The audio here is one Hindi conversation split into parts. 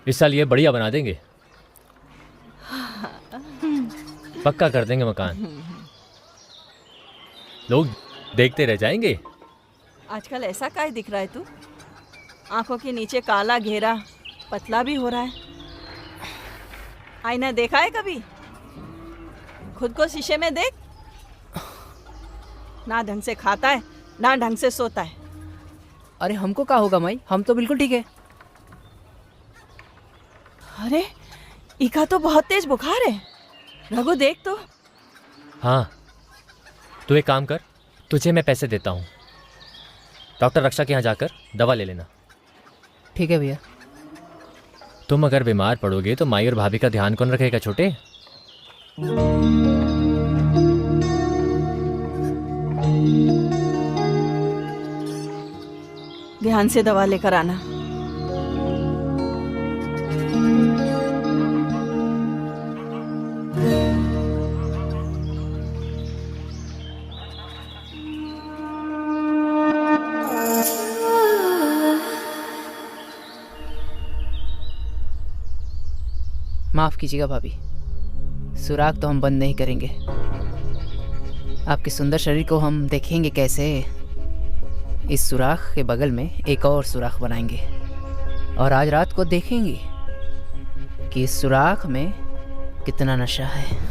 इस साल ये बढ़िया बना देंगे, पक्का कर देंगे मकान, लोग देखते रह जाएंगे। आजकल ऐसा काय दिख रहा है तू? आंखों के नीचे काला घेरा, पतला भी हो रहा है। आईना देखा है कभी? खुद को शीशे में देख। ना ढंग से खाता है, ना ढंग से सोता है। अरे हमको क्या होगा माई, हम तो बिल्कुल ठीक है। अरे इका तो बहुत तेज बुखार है। रघु देख तो। हाँ, तू एक काम कर, तुझे मैं पैसे देता हूँ, डॉक्टर रक्षा के यहाँ जाकर दवा ले लेना। ठीक है भैया। तुम अगर बीमार पड़ोगे तो माई और भाभी का ध्यान कौन रखेगा छोटे? ध्यान से दवा लेकर आना। माफ़ कीजिएगा भाभी, सुराग तो हम बंद नहीं करेंगे। आपके सुंदर शरीर को हम देखेंगे कैसे। इस सुराख के बगल में एक और सुराख बनाएंगे और आज रात को देखेंगे कि इस सुराख में कितना नशा है।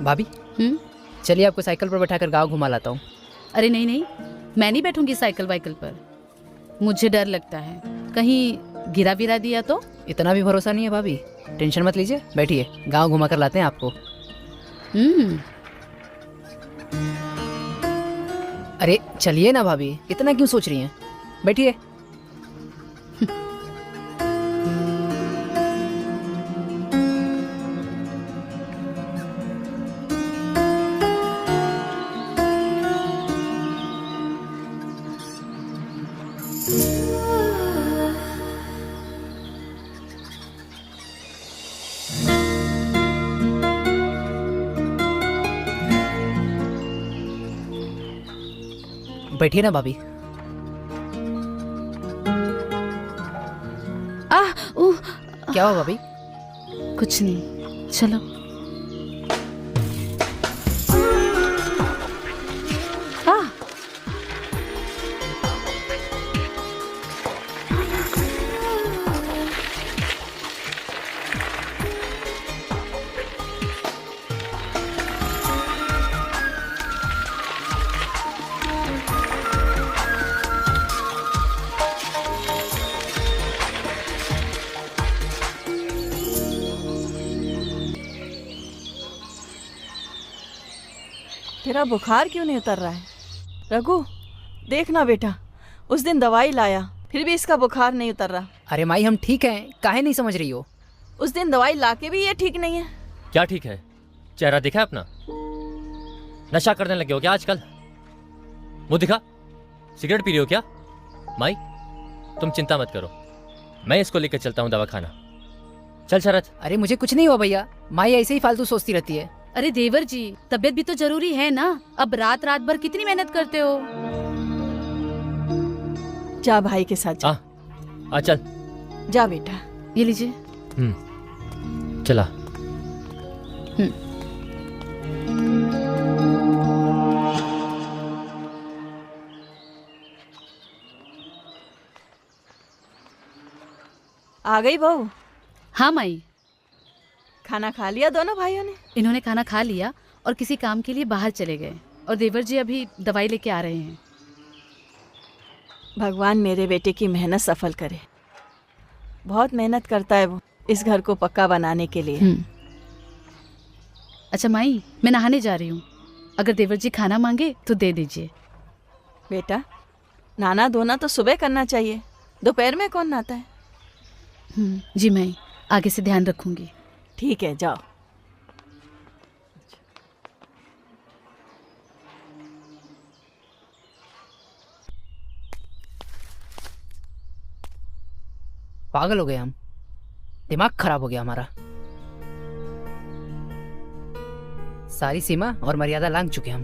भाभी चलिए आपको साइकिल पर बैठाकर गांव घुमा लाता हूँ। अरे नहीं नहीं, मैं नहीं बैठूंगी साइकिल वाइकल पर, मुझे डर लगता है कहीं गिरा विरा दिया तो। इतना भी भरोसा नहीं है भाभी, टेंशन मत लीजिए, बैठिए गांव घुमा कर लाते हैं आपको। अरे चलिए ना भाभी, इतना क्यों सोच रही हैं, बैठिए। बैठिए ना भाभी। क्या हुआ भाभी? कुछ नहीं, चलो। तेरा बुखार क्यों नहीं उतर रहा है? रघु देखना बेटा, उस दिन दवाई लाया फिर भी इसका बुखार नहीं उतर रहा। अरे माई हम ठीक हैं, काहे नहीं समझ रही हो? उस दिन दवाई लाके भी ये ठीक नहीं है। क्या ठीक है? चेहरा दिखा है अपना? नशा करने लगे हो क्या आजकल? मुंह दिखा, सिगरेट पी रही हो क्या? माई तुम चिंता मत करो, मैं इसको लेकर चलता हूँ दवा खाना। चल शरद। अरे मुझे कुछ नहीं हुआ भैया, माई ऐसे ही फालतू सोचती रहती है। अरे देवर जी, तबीयत भी तो जरूरी है ना, अब रात रात भर कितनी मेहनत करते हो। जा भाई के साथ जा। चल जा बेटा, ये लीजिए। चला। आ गई बहू? हाँ माई। खाना खा लिया दोनों भाइयों ने? इन्होंने खाना खा लिया और किसी काम के लिए बाहर चले गए, और देवर जी अभी दवाई लेके आ रहे हैं। भगवान मेरे बेटे की मेहनत सफल करे। बहुत मेहनत करता है वो इस घर को पक्का बनाने के लिए। अच्छा माई, मैं नहाने जा रही हूँ। अगर देवर जी खाना मांगे तो दे दीजिए। बेटा, नहाना धोना तो सुबह करना चाहिए, दोपहर में कौन नहाता है? जी माई, आगे से ध्यान रखूंगी। ठीक है, जाओ। पागल हो गए हम, दिमाग खराब हो गया हमारा। सारी सीमा और मर्यादा लांघ चुके हम।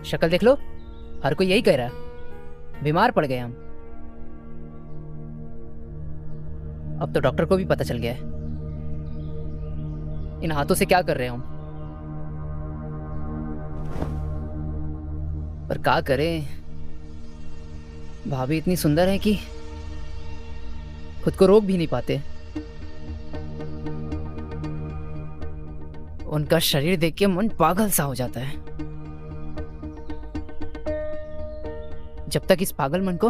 शक्ल देख लो, हर कोई यही कह रहा है, बीमार पड़ गए हम। अब तो डॉक्टर को भी पता चल गया है। इन हाथों से क्या कर रहे हैं हम। पर क्या करें, भाभी इतनी सुंदर है कि खुद को रोक भी नहीं पाते। उनका शरीर देख के मन पागल सा हो जाता है। जब तक इस पागल मन को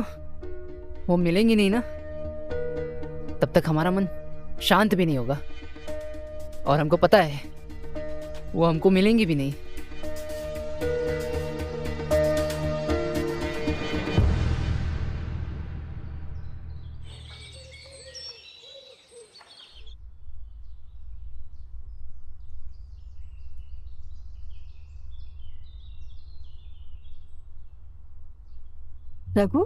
वो मिलेंगी नहीं ना, तब तक हमारा मन शांत भी नहीं होगा। और हमको पता है वो हमको मिलेंगी भी नहीं। रघु,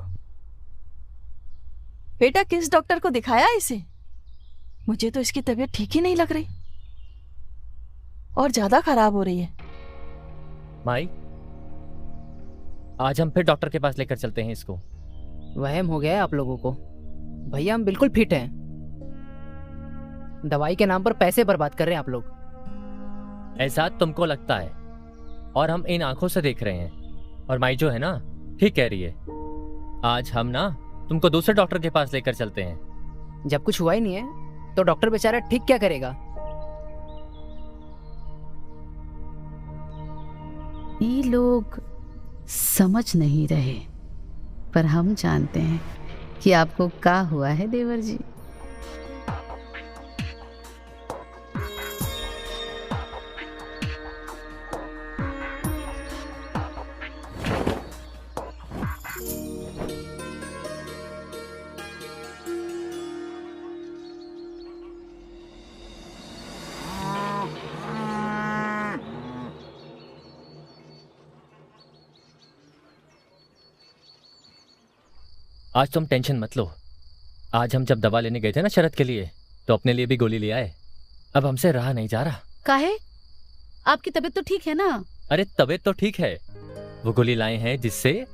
बेटा किस डॉक्टर को दिखाया इसे? मुझे तो इसकी तबीयत ठीक ही नहीं लग रही और ज्यादा खराब हो रही है। माई, आज हम फिर डॉक्टर के पास लेकर चलते हैं इसको। वहम हो गया है आप लोगों को। भैया हम बिल्कुल फिट हैं। दवाई के नाम पर पैसे बर्बाद कर रहे हैं आप लोग। ऐसा तुमको लगता है और हम इन आंखों से देख रहे हैं। और माई जो है ना, ठीक कह रही है। आज हम ना तुमको दूसरे डॉक्टर के पास लेकर चलते हैं। जब कुछ हुआ ही नहीं है तो डॉक्टर बेचारा ठीक क्या करेगा। ये लोग समझ नहीं रहे, पर हम जानते हैं कि आपको क्या हुआ है देवर जी। आज तुम टेंशन मत लो। आज हम जब दवा लेने गए थे ना शरद के लिए, तो अपने लिए भी गोली ले आए। अब हमसे रहा नहीं जा रहा। काहे? आपकी तबीयत तो ठीक है ना? अरे तबीयत तो ठीक है। वो गोली लाए हैं जिससे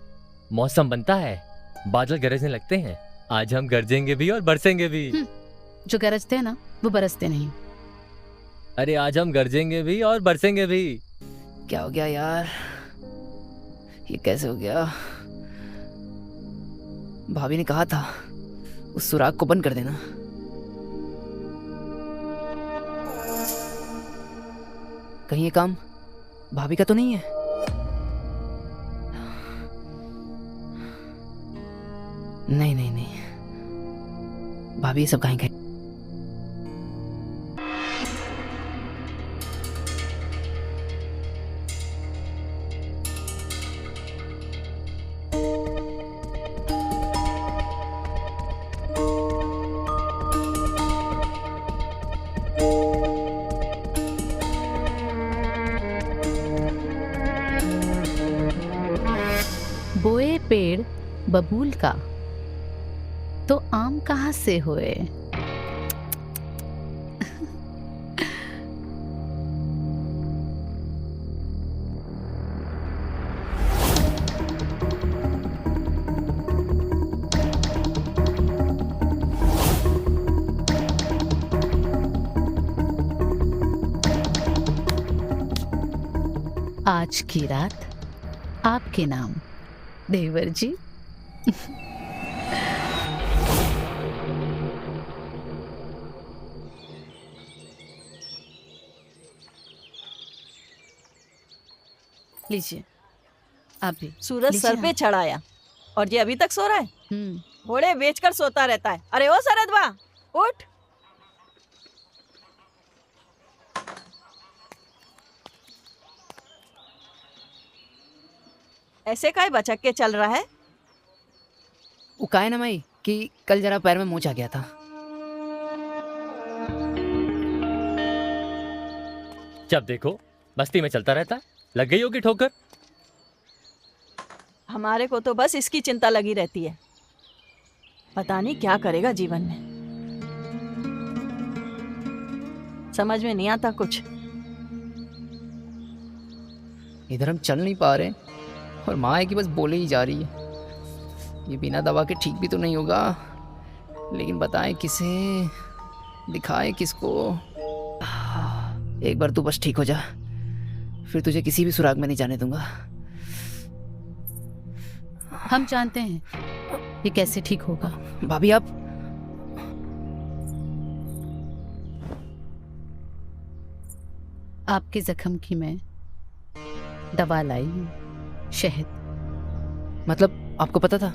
मौसम बनता है, बादल गरजने लगते हैं। आज हम गरजेंगे भी और बरसेंगे भी। जो गरजते हैं ना वो बरसते नहीं। अरे आज हम गरजेंगे भी और बरसेंगे भी। क्या हो गया यार, ये कैसे हो गया। भाभी ने कहा था उस सुराग को बंद कर देना। कहीं ये काम भाभी का तो नहीं है? नहीं नहीं नहीं, भाभी ये सब कहीं गए। बोए पेड़ बबूल का, तो आम कहाँ से होए। आज की रात आपके नाम देवर जी। लीजिए, आप भी सूरज लीजिए सर पे आप। चढ़ाया और ये अभी तक सो रहा है? हम्म। घोड़े बेचकर सोता रहता है। अरे ओ सरदवा, उठ। ऐसे काय बचक के चल रहा है? वो का है ना माई कि कल जरा पैर में मोच आ गया था। जब देखो मस्ती में चलता रहता है। लग गई होगी ठोकर। हमारे को तो बस इसकी चिंता लगी रहती है। पता नहीं क्या करेगा जीवन में, समझ में नहीं आता कुछ। इधर हम चल नहीं पा रहे और माँ है कि बस बोले ही जा रही है। ये बिना दवा के ठीक भी तो नहीं होगा, लेकिन बताएं किसे, दिखाएं किसको। एक बार तू बस ठीक हो जा, फिर तुझे किसी भी सुराग में नहीं जाने दूंगा। हम जानते हैं ये कैसे ठीक होगा। भाभी आप आपके जख्म की मैं दवा लाई हूँ, शहद। मतलब आपको पता था?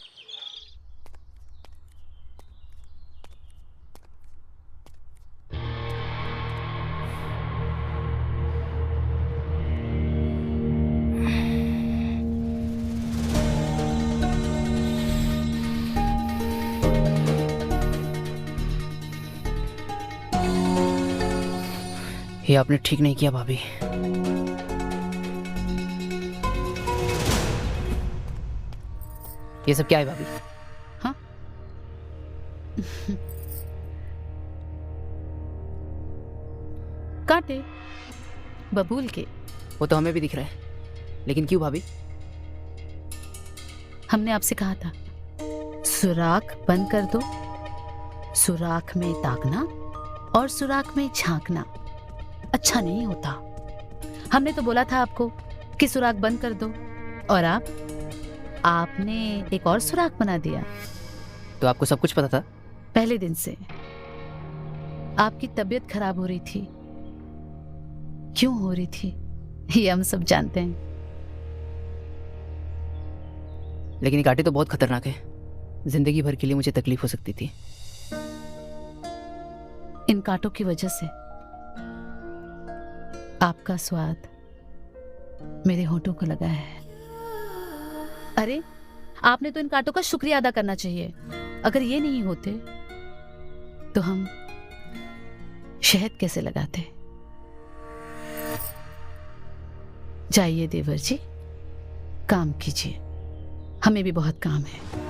ये आपने ठीक नहीं किया भाभी। ये सब क्या है भाभी? हाँ कांटे बबूल के। वो तो हमें भी दिख रहा है, लेकिन क्यों भाभी? हमने आपसे कहा था सुराख बंद कर दो, सुराख में ताकना और सुराख में झांकना अच्छा नहीं होता। हमने तो बोला था आपको कि सुराख बंद कर दो, और आपने एक और सुराख बना दिया। तो आपको सब कुछ पता था? पहले दिन से आपकी तबीयत खराब हो रही थी। क्यों हो रही थी ये हम सब जानते हैं। लेकिन ये कांटे तो बहुत खतरनाक है, जिंदगी भर के लिए मुझे तकलीफ हो सकती थी। इन कांटों की वजह से आपका स्वाद मेरे होठों को लगा है। अरे आपने तो इन कांटों का शुक्रिया अदा करना चाहिए। अगर ये नहीं होते तो हम शहद कैसे लगाते। जाइए देवर जी, काम कीजिए, हमें भी बहुत काम है।